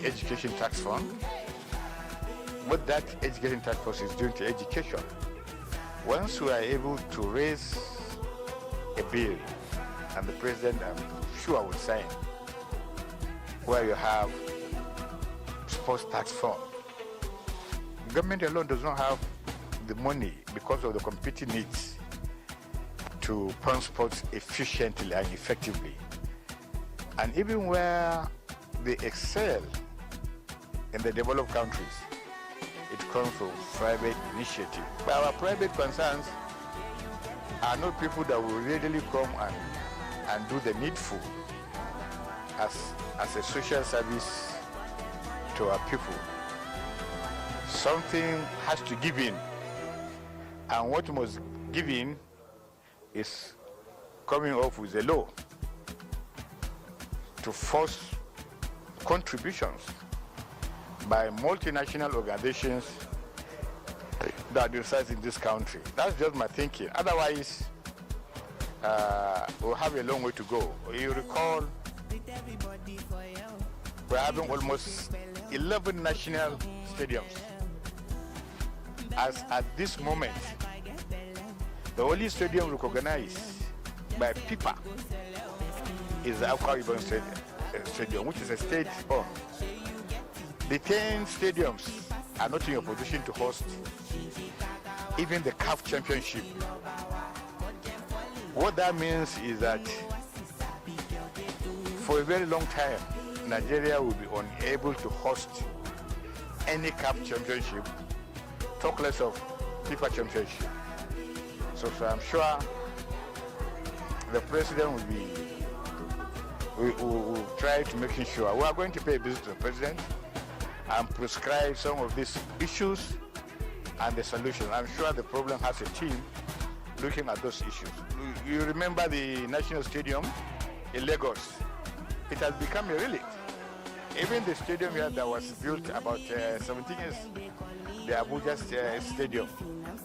education tax fund. What that education tax fund is doing to education. Once we are able to raise a bill, and the president, I'm sure, will sign, where you have sports tax fund. Government alone does not have the money because of the competing needs to fund sports efficiently and effectively. And even where they excel in the developed countries, it comes from private initiative. But our private concerns are not people that will readily come and do the needful as a social service to our people. Something has to give in, and what must give in is coming up with a law to force contributions by multinational organizations that reside in this country. That's just my thinking. Otherwise, we'll have a long way to go. You recall, we're having almost 11 national stadiums. As at this moment, the only stadium recognized by PIPA is the Akwa Ibom Stadium, which is a state-owned. The 10 stadiums are not in a position to host even the CAF Championship. What that means is that for a very long time, Nigeria will be unable to host any CAF Championship, talk less of FIFA Championship. So I'm sure the president will try to make sure. We are going to pay a visit to the president and prescribe some of these issues and the solution. I'm sure the problem has a team looking at those issues. You remember the National Stadium in Lagos? It has become a relic. Even the stadium here that was built about 17 years, the Abuja Stadium,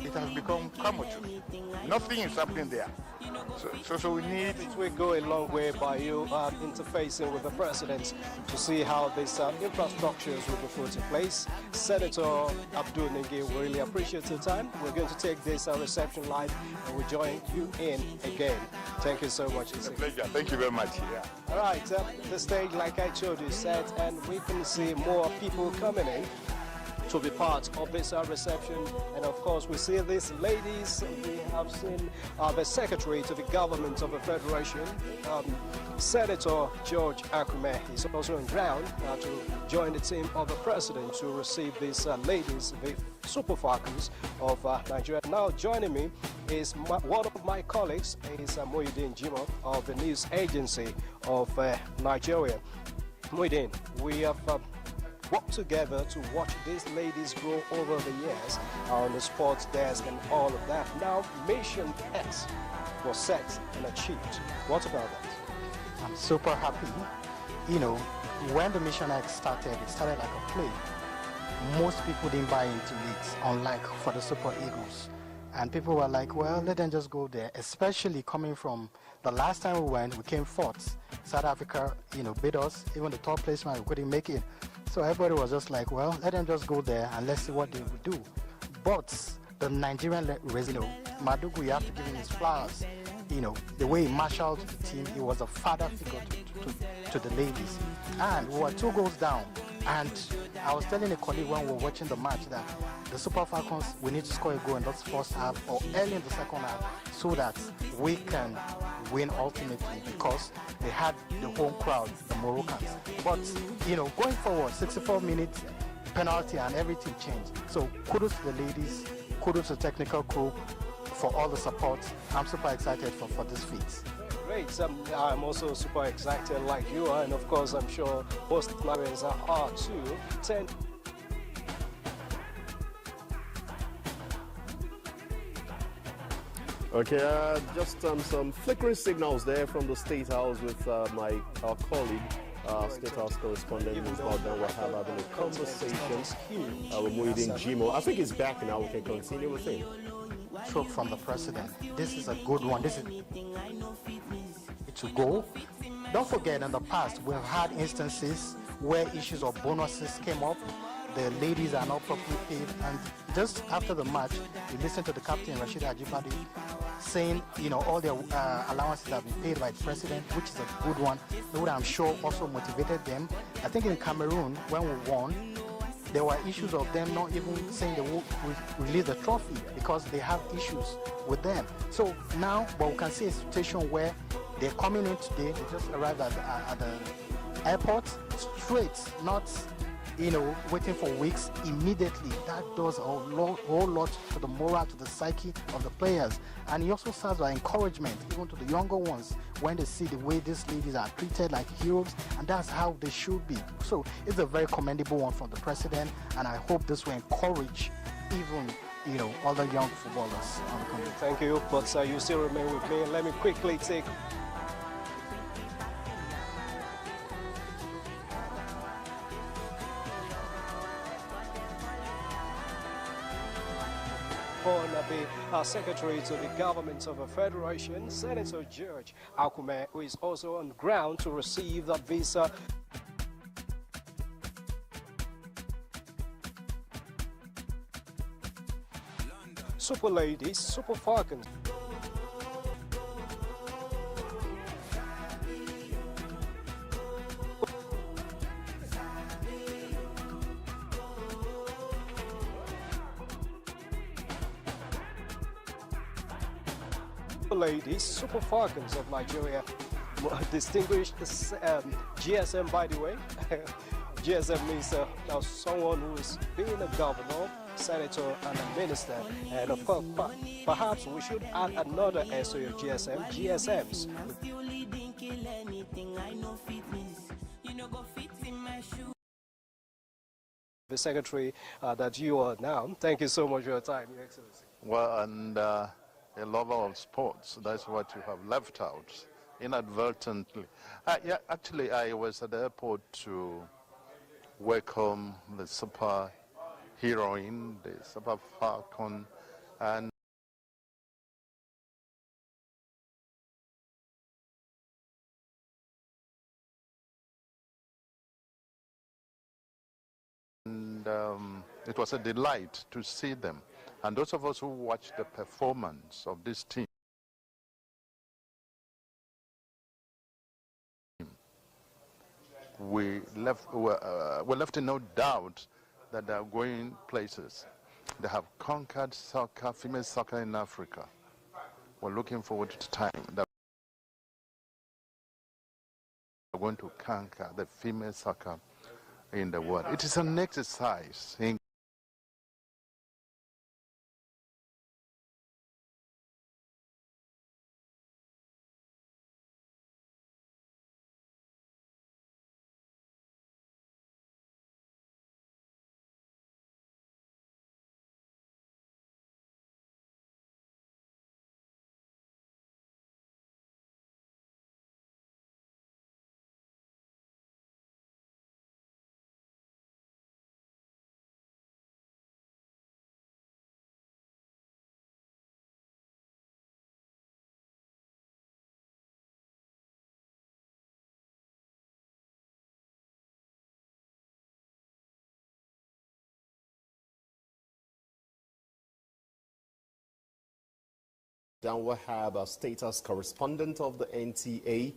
it has become commodity. Nothing is happening there. So we need... It will go a long way by you interfacing with the president to see how these infrastructures will be put in place. Senator Abdul Nengi, we really appreciate your time. We're going to take this reception live and we'll join you in again. Thank you so much. It's a pleasure. Thank you very much. Yeah. All right, the stage, like I told you, is set, and we can see more people coming in to be part of this reception. And of course, we see these ladies. We have seen the Secretary to the Government of the Federation, Senator George Akume. He's also on ground to join the team of the President to receive these ladies, the Super Falcons of Nigeria. Now joining me is one of my colleagues, is Muhyiddin Jimoh of the News Agency of Nigeria. Muhyiddin, we have worked together to watch these ladies grow over the years on the sports desk and all of that. Now, Mission X was set and achieved. What about that? I'm super happy. You know, when the Mission X started, it started like a play. Most people didn't buy into it, unlike for the Super Eagles. And people were like, well, let them just go there, especially coming from the last time we went, we came fourth. South Africa, you know, beat us. Even the top placement, we couldn't make it. So everybody was just like, well, let them just go there and let's see what they will do. But the Nigerian resident, Madugu, you have to give him his flowers. You know, the way he marshaled the team, he was a father figure to the ladies. And we were 2 goals down. And I was telling a colleague when we were watching the match that the Super Falcons, we need to score a goal in the first half or early in the second half so that we can win ultimately, because they had the home crowd, the Moroccans. But, you know, going forward, 64 minutes, penalty and everything changed. So kudos to the ladies, kudos to the technical crew for all the support. I'm super excited for this feat. Great. I'm also super excited like you are, and of course I'm sure most Nigerians are too. Okay, just some flickering signals there from the State House with our colleague, State House correspondent Ms. Bogdan Wahab, having a conversation with Muhyiddin Jimoh. I think he's back now. We can continue with him. Talk from the president. This is a good one. This is to go. Don't forget, in the past, we've had instances where issues of bonuses came up. The ladies are not properly paid, and just after the match, we listened to the captain Rashid Ajibade saying, all their allowances have been paid by the president, which is a good one. Which I'm sure also motivated them. I think in Cameroon, when we won, there were issues of them not even saying they will release the trophy because they have issues with them. So now, but we can see a situation where they're coming in today. They just arrived at the airport straight, not waiting for weeks. Immediately, that does a whole lot to the morale, to the psyche of the players, and it also serves as encouragement even to the younger ones when they see the way these ladies are treated like heroes, and that's how they should be. So it's a very commendable one from the president, and I hope this will encourage even other young footballers on the country. Thank you, but you still remain with me. Let me quickly take our Secretary to the Government of the Federation, Senator George Akume, who is also on ground to receive the visa. Super Ladies, Super Falcons. Ladies, Super Falcons of Nigeria, distinguished GSM, by the way. GSM means someone who is being a governor, senator, and a minister. And of course, perhaps we should add another S to your GSM, GSMs. The secretary that you are now. Thank you so much for your time, Your Excellency. Well, and a lover of sports, that's what you have left out inadvertently. Yeah, actually, I was at the airport to welcome the super heroine, the Super Falcon, and it was a delight to see them. And those of us who watched the performance of this team, we're left in no doubt that they are going places. They have conquered soccer, female soccer in Africa. We're looking forward to the time that we're going to conquer the female soccer in the world. It is an exercise in Dan Wahab, our status correspondent of the NTA.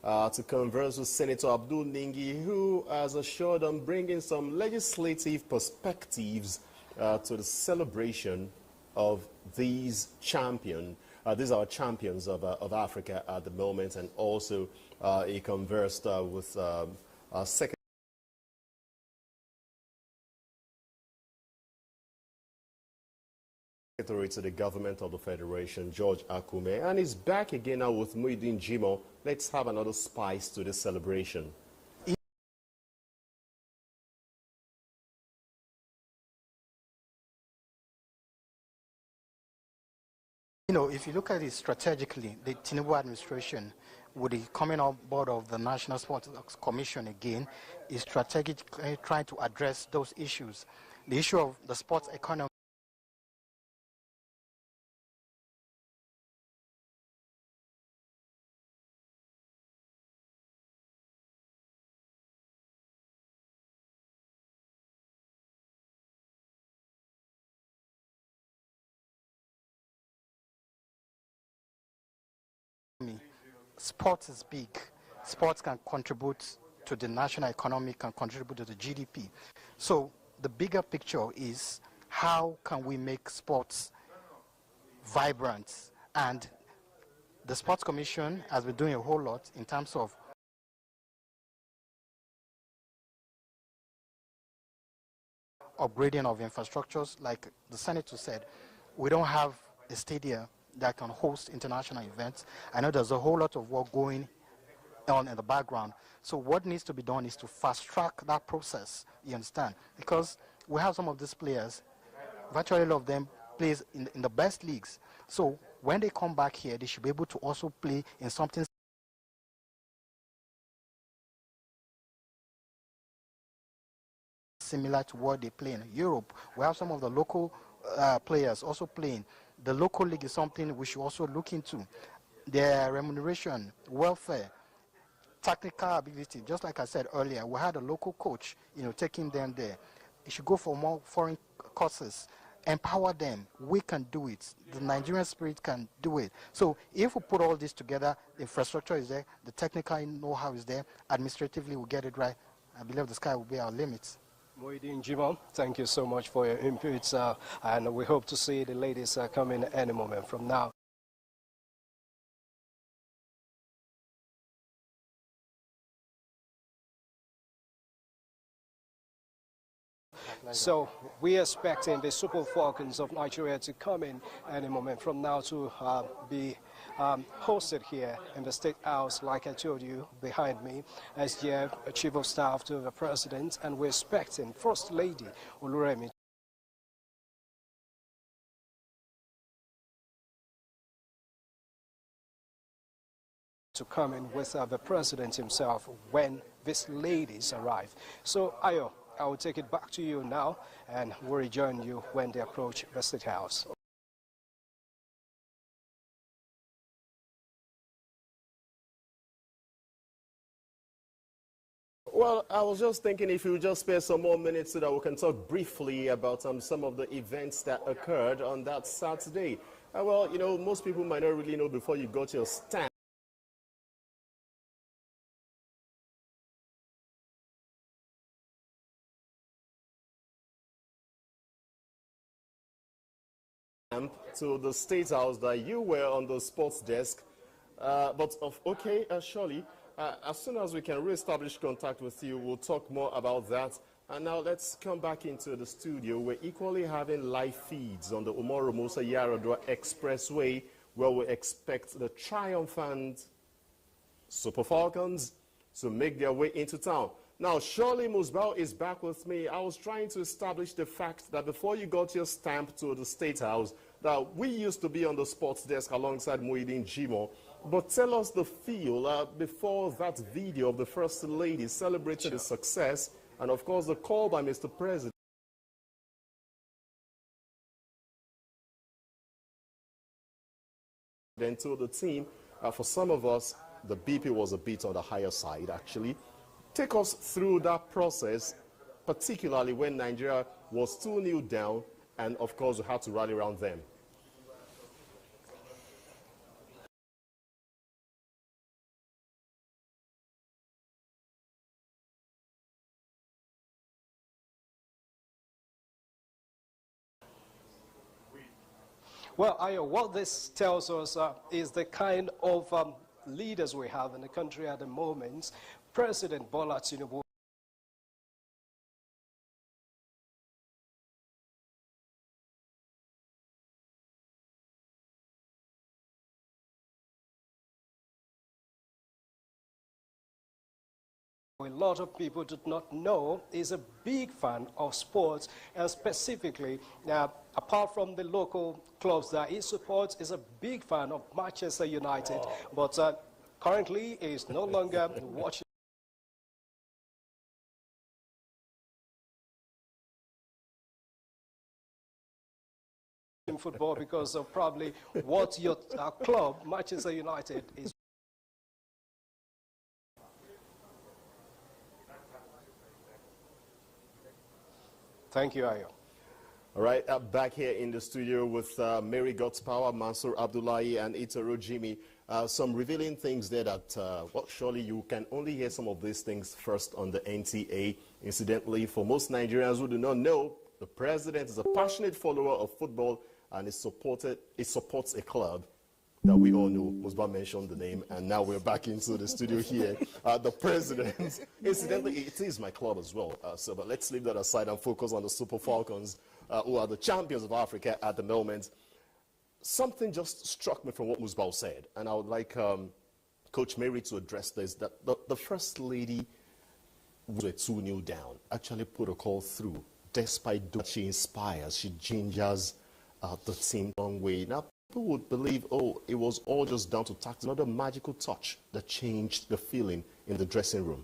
To converse with Senator Abdul Ningi, who has assured on bringing some legislative perspectives to the celebration of these champions. These are champions of Africa at the moment, and also he conversed with our Secretary to the Government of the Federation, George Akume, and he's back again now with Muideen Jimo. Let's have another spice to this celebration. If you look at it strategically, the Tinubu administration, with the coming on board of the National Sports Commission again, is strategically trying to address those issues. The issue of the sports economy sports is big. Sports can contribute to the national economy, can contribute to the GDP. So the bigger picture is how can we make sports vibrant? And the Sports Commission has been doing a whole lot in terms of upgrading of infrastructures. Like the Senator said, we don't have a stadium that can host international events. I know there's a whole lot of work going on in the background. So what needs to be done is to fast track that process, you understand? Because we have some of these players, virtually all of them plays in the best leagues. So when they come back here, they should be able to also play in something similar to what they play in Europe. We have some of the local players also playing. The local league is something we should also look into. Their remuneration, welfare, technical ability. Just like I said earlier, we had a local coach, taking them there. You should go for more foreign courses. Empower them. We can do it. The Nigerian spirit can do it. So if we put all this together, the infrastructure is there, the technical know-how is there, administratively we get it right, I believe the sky will be our limit. Muhyiddin Jimoh, thank you so much for your inputs, and we hope to see the ladies coming any moment from now. So we're expecting the Super Falcons of Nigeria to come in any moment from now to be hosted here in the State House, like I told you, behind me, as the Chief of Staff to the President, and we're expecting First Lady Oluremi to come in with the President himself when these ladies arrive. So, Ayo, I will take it back to you now, and we'll rejoin you when they approach the State House. Well, I was just thinking if you just spare some more minutes so that we can talk briefly about some of the events that occurred on that Saturday. Well, most people might not really know before you got your stamp to the State House that you were on the sports desk. Surely, as soon as we can reestablish contact with you, we'll talk more about that. And now let's come back into the studio. We're equally having live feeds on the Umaru Musa Yaradua Expressway, where we expect the triumphant Super Falcons to make their way into town. Now, Shirley Musbao is back with me. I was trying to establish the fact that before you got your stamp to the State House, that we used to be on the sports desk alongside Muhyiddin Jimoh. But tell us the feel before that video of the First Lady celebrating the success and, of course, the call by Mr. President to the team. For some of us, the BP was a bit on the higher side, actually. Take us through that process, particularly when Nigeria was 2-0 down, and, of course, we had to rally around them. Well, Ayo, what this tells us is the kind of leaders we have in the country at the moment. President Bola Tinubu a lot of people do not know is a big fan of sports, and specifically, apart from the local clubs that he supports, is a big fan of Manchester United, but currently is no longer watching football because of probably what your club, Manchester United, is. Thank you, Ayo. All right, back here in the studio with Mary God's Power, Mansour Abdullahi, and Itaro Jimmy. Some revealing things there that, well, surely you can only hear some of these things first on the NTA. Incidentally, for most Nigerians who do not know, the president is a passionate follower of football and it supports a club that we all know. Musba mentioned the name, and now we're back into the studio here. The president, incidentally, it is my club as well. But let's leave that aside and focus on the Super Falcons, who are the champions of Africa at the moment. Something just struck me from what Musba said, and I would like Coach Mary to address this, that the First Lady was 2-0 down, actually put a call through, despite that she inspires, she gingers the team a long way. Now, people would believe, oh, it was all just down to tactics, another magical touch that changed the feeling in the dressing room.